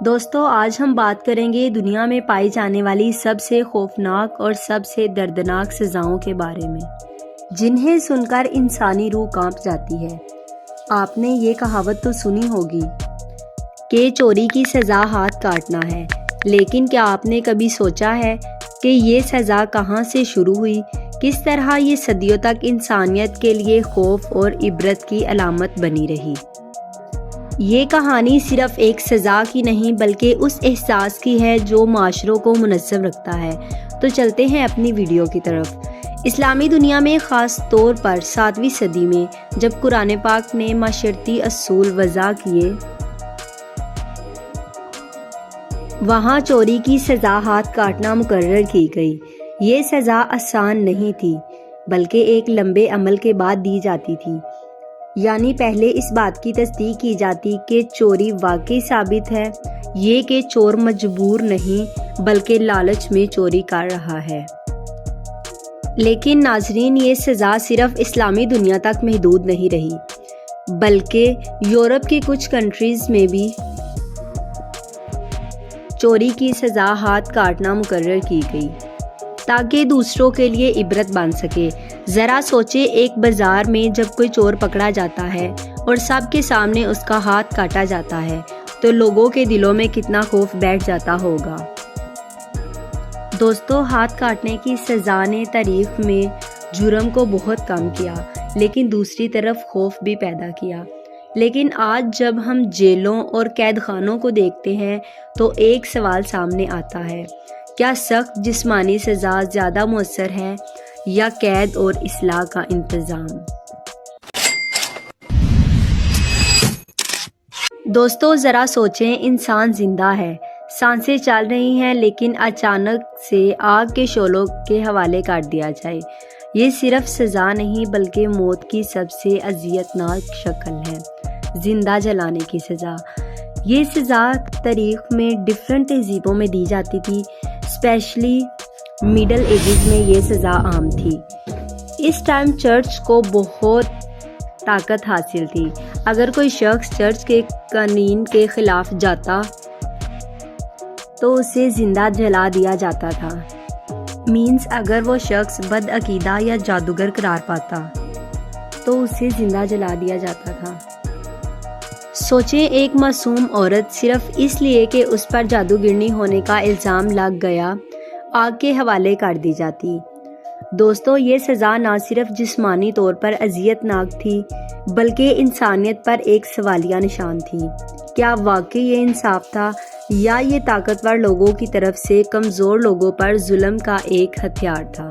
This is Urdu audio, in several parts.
دوستو آج ہم بات کریں گے دنیا میں پائی جانے والی سب سے خوفناک اور سب سے دردناک سزاؤں کے بارے میں، جنہیں سن کر انسانی روح کانپ جاتی ہے۔ آپ نے یہ کہاوت تو سنی ہوگی کہ چوری کی سزا ہاتھ کاٹنا ہے، لیکن کیا آپ نے کبھی سوچا ہے کہ یہ سزا کہاں سے شروع ہوئی؟ کس طرح یہ صدیوں تک انسانیت کے لیے خوف اور عبرت کی علامت بنی رہی؟ یہ کہانی صرف ایک سزا کی نہیں بلکہ اس احساس کی ہے جو معاشروں کو منظم رکھتا ہے۔ تو چلتے ہیں اپنی ویڈیو کی طرف۔ اسلامی دنیا میں خاص طور پر 7ویں صدی میں جب قرآن پاک نے معاشرتی اصول وضع کیے، وہاں چوری کی سزا ہاتھ کاٹنا مقرر کی گئی۔ یہ سزا آسان نہیں تھی بلکہ ایک لمبے عمل کے بعد دی جاتی تھی، یعنی پہلے اس بات کی تصدیق کی جاتی کہ چوری واقعی ثابت ہے، یہ کہ چور مجبور نہیں بلکہ لالچ میں چوری کر رہا ہے۔ لیکن ناظرین، یہ سزا صرف اسلامی دنیا تک محدود نہیں رہی بلکہ یورپ کی کچھ کنٹریز میں بھی چوری کی سزا ہاتھ کاٹنا مقرر کی گئی تاکہ دوسروں کے لیے عبرت بن سکے۔ ذرا سوچیں، ایک بازار میں جب کوئی چور پکڑا جاتا ہے اور سب کے سامنے اس کا ہاتھ کاٹا جاتا ہے تو لوگوں کے دلوں میں کتنا خوف بیٹھ جاتا ہوگا۔ دوستو، ہاتھ کاٹنے کی سزا نے تاریخ میں جرم کو بہت کم کیا، لیکن دوسری طرف خوف بھی پیدا کیا۔ لیکن آج جب ہم جیلوں اور قید خانوں کو دیکھتے ہیں تو ایک سوال سامنے آتا ہے: کیا سخت جسمانی سزا زیادہ مؤثر ہے یا قید اور اصلاح کا انتظام؟ دوستو ذرا سوچیں، انسان زندہ ہے، سانسیں چل رہی ہیں، لیکن اچانک سے آگ کے شعلوں کے حوالے کر دیا جائے۔ یہ صرف سزا نہیں بلکہ موت کی سب سے اذیت ناک شکل ہے، زندہ جلانے کی سزا۔ یہ سزا تاریخ میں ڈیفرنٹ تہذیبوں میں دی جاتی تھی، اسپیشلی مڈل ایجز میں یہ سزا عام تھی۔ اس ٹائم چرچ کو بہت طاقت حاصل تھی۔ اگر کوئی شخص چرچ کے قوانین کے خلاف جاتا تو اسے زندہ جلا دیا جاتا تھا۔ اگر وہ شخص بدعقیدہ یا جادوگر قرار پاتا تو اسے زندہ جلا دیا جاتا تھا۔ سوچیں، ایک معصوم عورت صرف اس لیے کہ اس پر جادوگرنی ہونے کا الزام لگ گیا، آگ کے حوالے کر دی جاتی۔ دوستو، یہ سزا نہ صرف جسمانی طور پر اذیت ناک تھی بلکہ انسانیت پر ایک سوالیہ نشان تھی۔ کیا واقعی یہ انصاف تھا یا یہ طاقتور لوگوں کی طرف سے کمزور لوگوں پر ظلم کا ایک ہتھیار تھا؟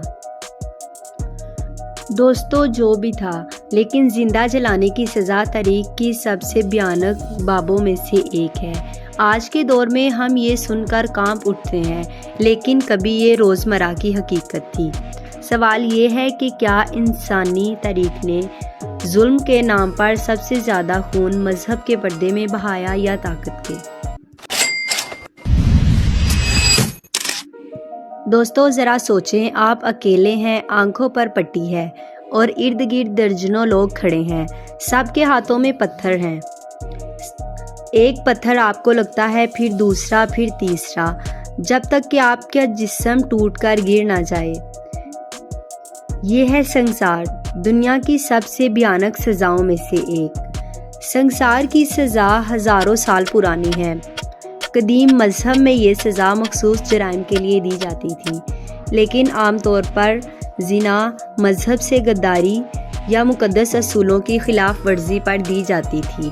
دوستو، جو بھی تھا، لیکن زندہ جلانے کی سزا تاریخ کی سب سے بھیانک بابوں میں سے ایک ہے۔ آج کے دور میں ہم یہ سن کر کانپ اٹھتے ہیں، لیکن کبھی یہ روزمرہ کی حقیقت تھی۔ سوال یہ ہے کہ کیا انسانی تاریخ نے ظلم کے نام پر سب سے زیادہ خون مذہب کے پردے میں بہایا یا طاقت کے؟ دوستو ذرا سوچیں، آپ اکیلے ہیں، آنکھوں پر پٹی ہے اور ارد گرد درجنوں لوگ کھڑے ہیں، سب کے ہاتھوں میں پتھر ہیں۔ ایک پتھر آپ کو لگتا ہے، پھر دوسرا، پھر تیسرا، جب تک کہ آپ کا جسم ٹوٹ کر گر نہ جائے۔ یہ ہے سنسار، دنیا کی سب سے بھیانک سزاؤں میں سے ایک۔ سنسار کی سزا ہزاروں سال پرانی ہے۔ قدیم مذہب میں یہ سزا مخصوص جرائم کے لیے دی جاتی تھی، لیکن عام طور پر زنا، مذہب سے غداری یا مقدس اصولوں کی خلاف ورزی پر دی جاتی تھی۔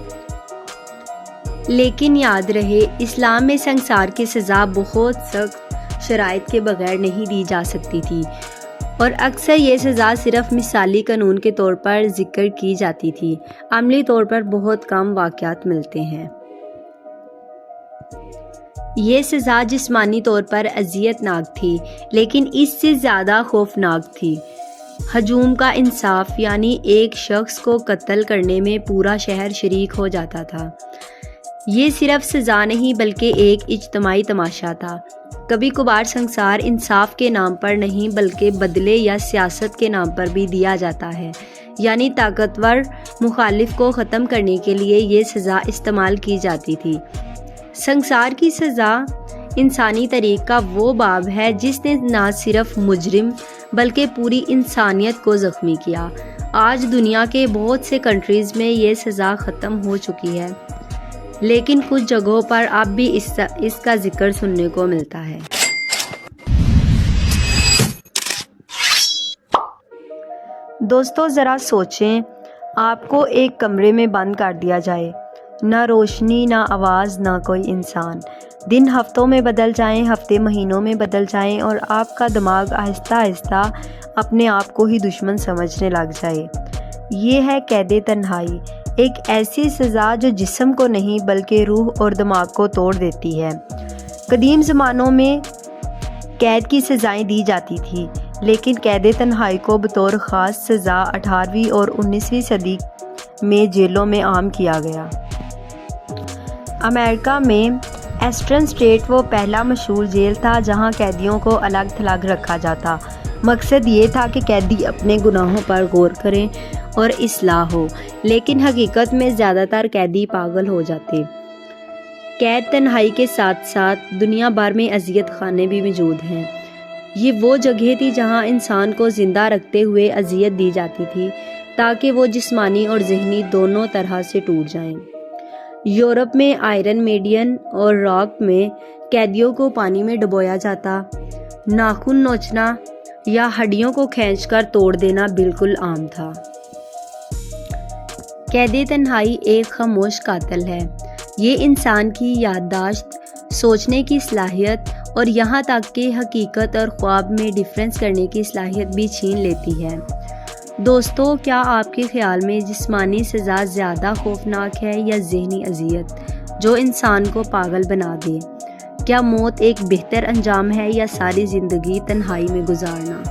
لیکن یاد رہے، اسلام میں سنسار کی سزا بہت سخت شرائط کے بغیر نہیں دی جا سکتی تھی، اور اکثر یہ سزا صرف مثالی قانون کے طور پر ذکر کی جاتی تھی۔ عملی طور پر بہت کم واقعات ملتے ہیں۔ یہ سزا جسمانی طور پر اذیت ناک تھی، لیکن اس سے زیادہ خوفناک تھی۔ ہجوم کا انصاف، یعنی ایک شخص کو قتل کرنے میں پورا شہر شریک ہو جاتا تھا۔ یہ صرف سزا نہیں بلکہ ایک اجتماعی تماشا تھا۔ کبھی کبھار سنسار انصاف کے نام پر نہیں بلکہ بدلے یا سیاست کے نام پر بھی دیا جاتا ہے، یعنی طاقتور مخالف کو ختم کرنے کے لیے یہ سزا استعمال کی جاتی تھی۔ سنسار کی سزا انسانی تاریخ کا وہ باب ہے جس نے نہ صرف مجرم بلکہ پوری انسانیت کو زخمی کیا۔ آج دنیا کے بہت سے کنٹریز میں یہ سزا ختم ہو چکی ہے، لیکن کچھ جگہوں پر اب بھی اس کا ذکر سننے کو ملتا ہے۔ دوستو ذرا سوچیں، آپ کو ایک کمرے میں بند کر دیا جائے، نہ روشنی، نہ آواز، نہ کوئی انسان۔ دن ہفتوں میں بدل جائیں، ہفتے مہینوں میں بدل جائیں اور آپ کا دماغ آہستہ آہستہ اپنے آپ کو ہی دشمن سمجھنے لگ جائے۔ یہ ہے قید تنہائی، ایک ایسی سزا جو جسم کو نہیں بلکہ روح اور دماغ کو توڑ دیتی ہے۔ قدیم زمانوں میں قید کی سزائیں دی جاتی تھیں، لیکن قید تنہائی کو بطور خاص سزا 18ویں اور 19ویں صدی میں جیلوں میں عام کیا گیا۔ امریکہ میں ایسٹرن اسٹیٹ وہ پہلا مشہور جیل تھا جہاں قیدیوں کو الگ تھلگ رکھا جاتا۔ مقصد یہ تھا کہ قیدی اپنے گناہوں پر غور کریں اور اصلاح ہو، لیکن حقیقت میں زیادہ تر قیدی پاگل ہو جاتے۔ قید تنہائی کے ساتھ ساتھ دنیا بھر میں اذیت خانے بھی موجود ہیں۔ یہ وہ جگہ تھی جہاں انسان کو زندہ رکھتے ہوئے اذیت دی جاتی تھی تاکہ وہ جسمانی اور ذہنی دونوں طرح سے ٹوٹ جائیں۔ یورپ میں آئرن میڈین اور راک میں قیدیوں کو پانی میں ڈبویا جاتا، ناخن نوچنا یا ہڈیوں کو کھینچ کر توڑ دینا بالکل عام تھا۔ قید تنہائی ایک خاموش قاتل ہے۔ یہ انسان کی یادداشت، سوچنے کی صلاحیت اور یہاں تک کہ حقیقت اور خواب میں ڈفرینس کرنے کی صلاحیت بھی چھین لیتی ہے۔ دوستو، کیا آپ کے خیال میں جسمانی سزا زیادہ خوفناک ہے یا ذہنی اذیت جو انسان کو پاگل بنا دے؟ کیا موت ایک بہتر انجام ہے یا ساری زندگی تنہائی میں گزارنا؟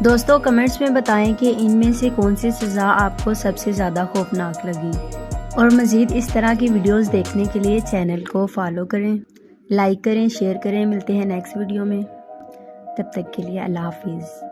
دوستو کمنٹس میں بتائیں کہ ان میں سے کون سی سزا آپ کو سب سے زیادہ خوفناک لگی، اور مزید اس طرح کی ویڈیوز دیکھنے کے لیے چینل کو فالو کریں، لائک کریں، شیئر کریں۔ ملتے ہیں نیکسٹ ویڈیو میں، تب تک کے لیے اللہ حافظ۔